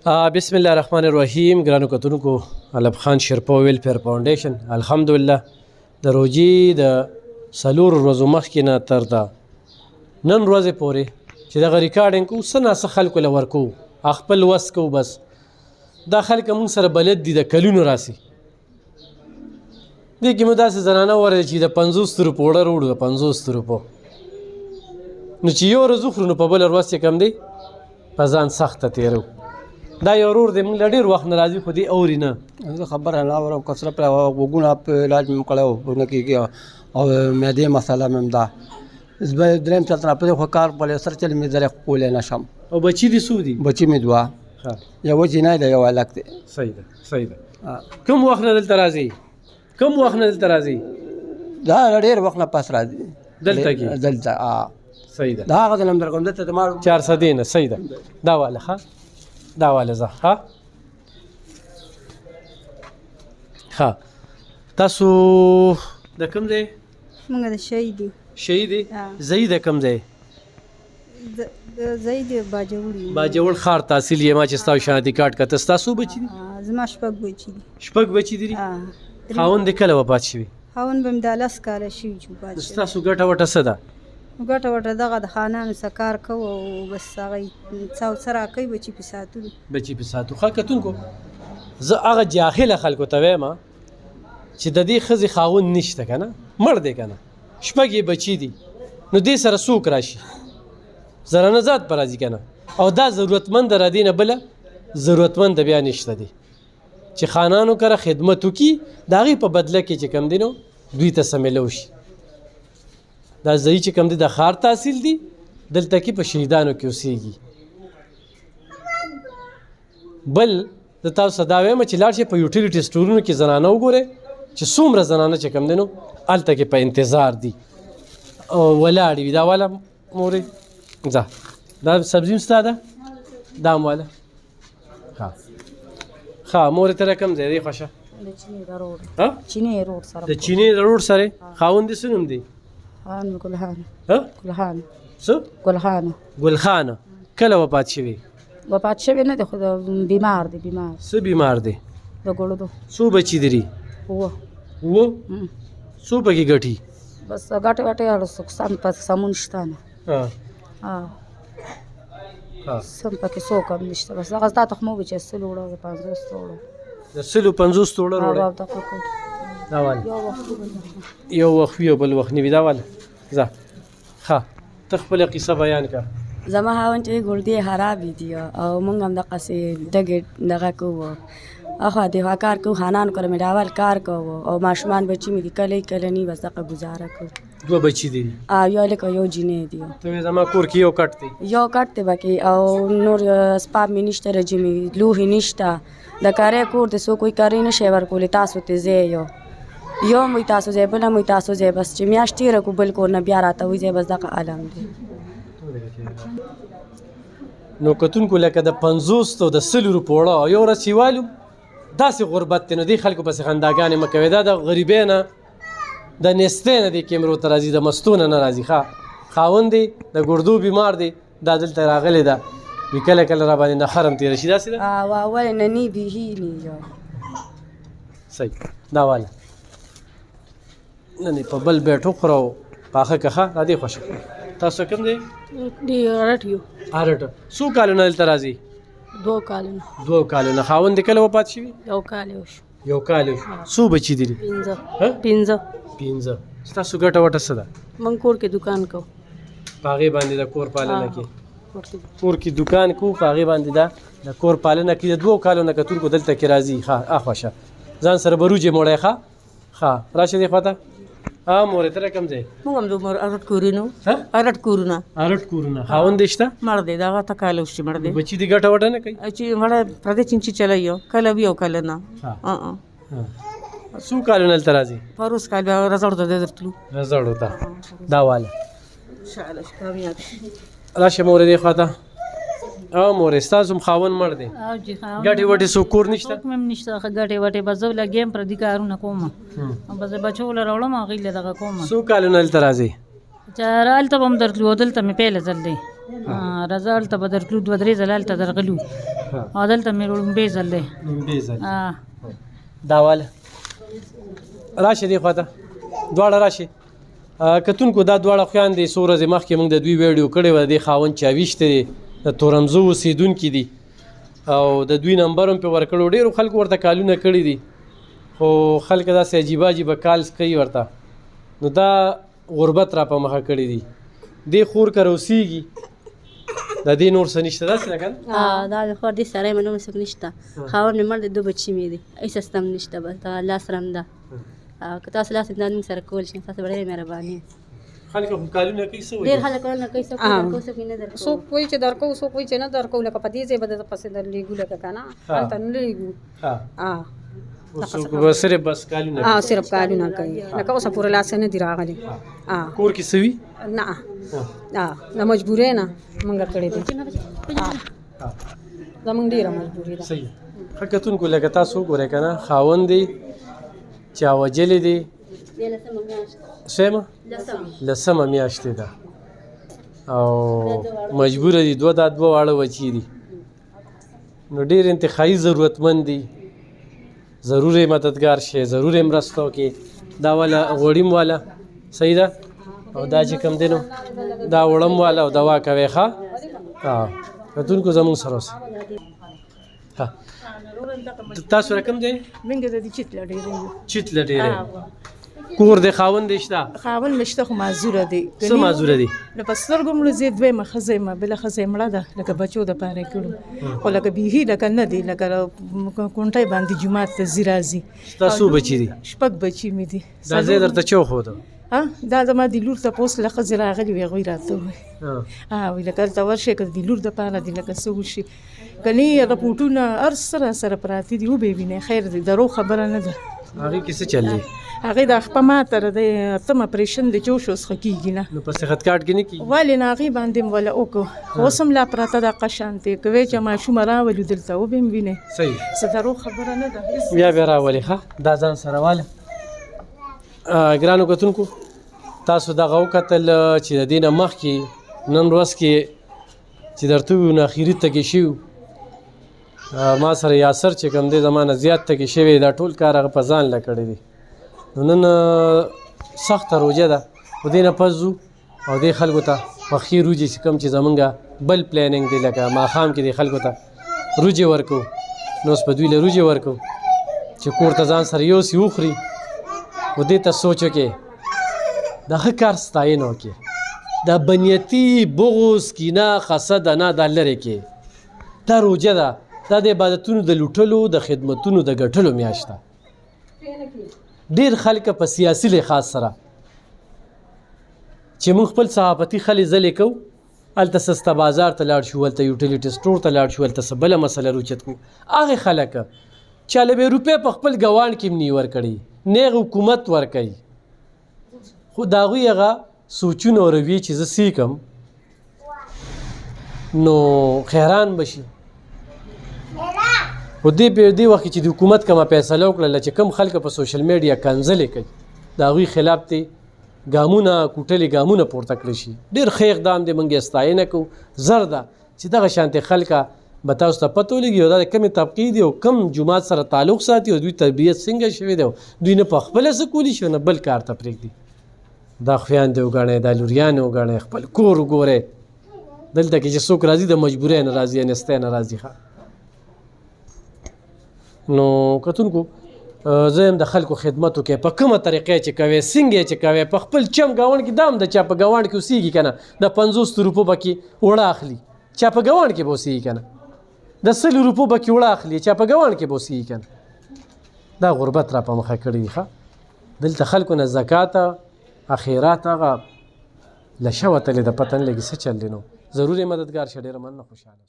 بسم الله الرحمن الرحیم. ګرانو کتونکو، علب خان شیرپا ویلفیر فاونډیشن الحمدلله د روجې د 4 ورځو مخکې نه تر دا نن ورځې پورې چې دغه ریکارډینګ کوو څه ناڅه خلکو له ورکوو، خپل وس کوو. بس دا خلک موږ سره بلد دي، د کلونو راسي. دې کې مو داسې زنانه وره چې د 50 روپو وړه وړو، د 50 روپو نو چې یو ورځ وخورو نو په بله ورځ چې کم دی په ځان سخته تېرو. دا یو ورور دی، موږ له ډېر وخت نه راځي خو دې اوري نه. زه خبره نه اورم، کسره پرې غوږونه په علاج مې کړی و نه کېږي او معدې مسله مې هم ده. زه درېیم چل ته راپسې خو کار په سر چل مې ځلې کولی نه شم. او بچي دې څو دي؟ بچي مې دوه، یوه جینۍ ده یو هلک دی. صحیح ده صحیح ده. کوم وخت نه دلته راځي؟ کوم وخت نه دلته راځي؟ دا ډېر وخت نه پس راځي دلته کې؟ دلته صحیح ده. دا هغه ځل هم درکوم دلته د ما 400 نه. صحیح ده. دا واله ښه، دا واله زه ها. تاسو د کوم ځای؟ موږ د شهیدي. شهیدي ځای د کوم ځای؟ ځای د باجوړ. باجوړ ښار تحصیل یې ما چې ستاسو شناختی کارت کته. ستاسو بچي دي؟ زما شپږ بچي دي. شپږ بچي دي؟ خاوند دې کله وفات شوي؟ خاوند به مې دا 10 کاله شوي چې وفات شوي. ستاسو ګټه وټه څه ده؟ ګټه وټه دغه د خانانو څخه کار کوو او بس هغه څه او څه راکوي، بچي پې ساتلو. بچي پې ساتو. ښه کتونکو، زه هغه جاهله خلکو ته وایم چې د دې ښځې خاوند نشته که نه، مړ دی که نه، شپږ یې بچي دي، نو دې سره څوک راشي؟ زرانه ذات به راځي که نه. او دا ضرورتمند را دې نه بله ضرورتمند بیا نشته دی چې خانانو کره خدمت وکړي، د هغې په بدله کې چې کوم دی نو دوی ته څه میلو شي. دا ځای چې کوم دی د ښار تحصیل دی، دلته کې په شهیدانو کې اوسېږي. بل زه تاسو ته دا وایم چې لاړ شئ په یوټیلیټي سټورونو کې زنانه وګورئ چې څومره زنانه چې کوم دی نو هلته کې په انتظار دي او ولاړې وي. دا واله مورې ځه، دا سبزي هم ستا ده؟ دا هم واله ښه. مورې ته کوم ځای دی خوښه؟ د چینې د روډ. چینې روډ سره. د چینې د روډ سره. خاوند دې څه نوم دی؟ ګلخانه. ګلخانه. څه؟ ګلخانه. ګلخانه. کله وفات شوي؟ وفات شوی نه دی خو بیمار دی. بیمار. څه بیمار دی؟ د ګړدو. څو بچي دي؟ اووه. څو پکې ګټي؟ بس ګټې وټې سمون شته نه. سم پکې څوک هم نشته. بس هغه ستا تخمو به چې 100 وړه د 50 وړه د 150 وړه وړه دا واله یو وخت یو بل وخت نه وي. دا واله ځه ښه، ته خپله قصه بیان کړه. زما خاوند چې ګردې خرابې دي او موږ هم دقسې دغې دغه کوو، اخوا دېخوا کار کوو، خانانو کره مې ډاول کار کوو او ماشومان بچي مې دي کلی کلني، بس دغه ګزاره کوو. 2 بچي دي؟ یو هلک او یو جینۍ دي. ته وایې زما کور کې یو کټ دی؟ یو کټ دی پکې او نور اسباب مې نشته، رجې مې لوښي نشته، د کاری کور دی، څوک وایي کاری نه شي ورکولی، تاسو ته ځای یو موی تاسو ځای، بله موی تاسو ځای، بس چې میاشت تېره کړو بل کور نه بیا راته وایي ځای، بس دغه عالم دی. نو کتونکو لکه د 50 او د 100 روپو وړه او یو ورځ چې والو داسې غربت دی، نو دې خلکو پسې خنداګانې مه کوئ. دا د غریبۍ نه د نیستۍ نه دې کیمرو ته راځي، د مستو نه راځي. ښه، خاوند دی د ګردو بیمار دی، دا دلته راغلی ده، وي کله کله را باندې نخر هم تېره شي. داسې ده؟ ولې نه نی بیخي نه. صحیح. دا واله نه په بل بیټ وخوره او پاخه کښه را دې خوښه. تاسو کوم دی؟ ارټ یو. ارټ. څو کالونه دلته راځي؟ 2 کالونه. 2 کالونه. خاوند دې کله وفات شوي؟ 1 کال یو شو. 1 کال یو شو. څو بچي دي؟ 5. ستاسو ګټه وټه څه ده؟ موږ کور کې دکان کوو. په هغې باندې د کور پالنه کې کور کې دکان کوو، په هغې باندې د کور پالنه کې د 2 کالو نه کتونکو دلته کې راځي. ښه اخوشه ځان سره بروجې موړی. ښه راشه دې خوا ته. مورې ته کوم ځای؟ موږ هم د ارټ کورونه. ارټ کورونه. ارټ کورونه. خاوند دې شته؟ مړ دی، دغه ته کاله وشي مړ دی. بچي دې ګټه وټه نه کوي؟ چې مړه پردې چینچي چلایو، کله وي او کله نه. څو کالونه دلته راځي؟ پروس کال بیا رزړو ته درتلو. رزړو ته. دا واله راشه مورې دې خوا ته. مورې ستاسو هم خاوند مړ دی؟ ګټې وټې څوک کور نشته؟ څوک مې هم نشته ګټې وټې، بس زه لګیم پردي کارونه کوم، بس بچو له راوړم هغوی له دغه کوم. څو کالونه دلته راځئ؟ چې هلته به هم درتلو، دلته مې پیله ځل دی، راځه هلته به درتلو 2-3 ځله هلته درغلو. او دلته مې لومبی ځل دی لومبی ځل دا واله راشه دې خواته دواړه راشه کتونکو دا دواړه خویندې څو ورځې مخکې موږ د دوی ویډیو کړې وه د دې خاوند چاویشته دی د تورنزو اوسېدونکي دي او د دوی نمبر هم پرې ورکړو ډېرو خلکو ورته کالونه کړي دي خو خلک داسې عجیبه عجیبه کالز کوي ورته نو دا غربت را په مخه کړي دي دې خور کره اوسېږي د دې نور څه نشته داسې نه که دا د خور دې سړی مې نور څوک نشته خاوند مې مړ دی 2 بچي مې دي هېڅ هسته هم نشته بس دغه لاس رم ده که تاسو لاس امداد موږ سره کولی شئ تاسو به ډېرې مهرباني خلک خو کالونه کوي څه ډېر خلک کارونه کوي څوک درکوو څوک یې نه درکوو څوک وایي چې درکوو څوک وایي چې نه درکوو لکه په دې ځای به درته پسې درلېږو لکه که نه هلته نه لېږو څوک به صرف بس کالونه کوي صرف کالونه کوي لکه اوسه پورې لاس نه دي راغلي کور کې څه وي نه د مجبورۍ نه موږ کړې دي زموږ ډېره مجبوري ده صحیح ښه کتونکو لکه تاسو وګورئ که نه خاوند دی چا وجلې دی سیمه لسمه میاشتې ده او مجبوره دي دوه واړه بچي دي نو ډېر انتخابي ضرورتمند دي ضرور یې مددګار شي ضرور یې مرسته وکړي دا والا غوړیم والا صحیح ده او دا چې کوم دی نو دا وړم والا او دوا کوي ښه کتونکو زموږ سره اوسئ تاسو رقم دی منګه د دې چیت لډېرې چیت لډېرې کور د خاوند دی شته خاوند مشته خو معذوره دی څه معذوره دی نو په سترګو مړه زه دویمه ښځه یم بله ښځه یې مړه ده لکه بچو دپاره یې کړو خو لکه بیخي لکه نه دی لکه کونټۍ باندې جومات ته ځي راځي ستا څو بچي دي 6 بچي مې دي دا ځای درته چا وښوده دا زما د لور تپوس له ښځې راغلي وي هغوی راته ووایي وایي لکه هلته ورشئ که د لور دپاره دي لکه څه وشي که نه رپوټونه هر څه راسره پراته دي وبې وینئ خیر دی درو خبره نه ده هغې کې څه چل دی هغې د خپه ماته د اتم اپریشن د چې وشو څخه کېږي نه نو په صحت کارډ کې نه کېږي ولې نه هغې باندې م وله وکړو خو اوس هم لا پراته ده قشانتې که وایې چې ماشومه راولو دلته وبې م وینئ صحیح څه درو خبره نه ده بیا راولې ښه دا ځان سره واله ګرانو کتونکو تاسو دغه وکتل چې د دې نه مخکې نن ورځ کې چې درته وویو نو اخري تږي شوي ما سره یاسر چې کوم دی زما نه زیات تږي شوی دا ټول کار هغه په ځان له کړی دی نو نن سخته روژه ده خو دې نه پس ځو او دې خلکو ته پخې روجې چې کوم چې زمونږ بل پلانینګ دی لکه ماښام کې دې خلکو ته روجې ورکو نو اوس په دوی له روجې ورکو چې کور ته ځان سره یوسي وخوري خو دې ته سوچ وکړې د ښه کار ستاینه وکړې د بنیتي بغض کینه حسد نه دا لرې کړې دا روژه ده دا د عبادتونو د لوټلو د خدمتونو د ګټلو میاشت ده ډېر خلک په سیاسي لحاظ سره چې موږ خپل صحافتي خلې ځلې کوو هلته سسته بازار ته لاړ شو هلته یوټیلیټي سټور ته لاړ شو هلته څه بله مسله روچت کړو هغې خلک چې له 2 روپۍ په خپل ګوانډ کې هم نی ورکړي نه حکومت ورکوي خو د هغوی هغه سوچونه او رویې چې زه سیکم نو خیران به شي خو دې وخت کې چې د حکومت کومه فیصله وکړله چې کوم خلک په سوشل میډیا کنځلې کوي د هغوی خلاف دی ګامونه کوټلې ګامونه پورته کړی شي ډېر ښه اقدام دی موږ یې ستاینه کوو زر ده چې دغه شانتې خلکه به تاسو ته پته ولګي او دا د کمې طبقې دي او کم جومات سره تعلق ساتي او دوی تربیت څنګه شوی دی دوی نه په خپله څه کولی شي نه بل کار ته پرېږدي دا خویندې وګڼئ دا لوریانې وګڼئ خپل کور وګورئ دلته کې چې څوک راځي د مجبورۍ نه راځي انستی نه راځي ښه نو کتونکو زه یم د خلکو خدمت وکړئ په کومه طریقه چې کوئ څنګه چې کوئ په خپل چم ګاونډ کې دا هم د چا په ګاونډ کې اوسېږي که نه د 50 روپو به کې اوړه اخلي چا په ګاونډ کې به اوسېږي که نه د 100 روپو به کې اوړه اخلي چا په ګاونډ کې به اوسېږي که نه دا غربت را په مخه کړي دي ښه دلته خلکو نه زکات اخیرات هغه لشه وتلې د پته نه لګي څه چل دی نو ضرور یې مددګار شه ډېره مننه خوشحاله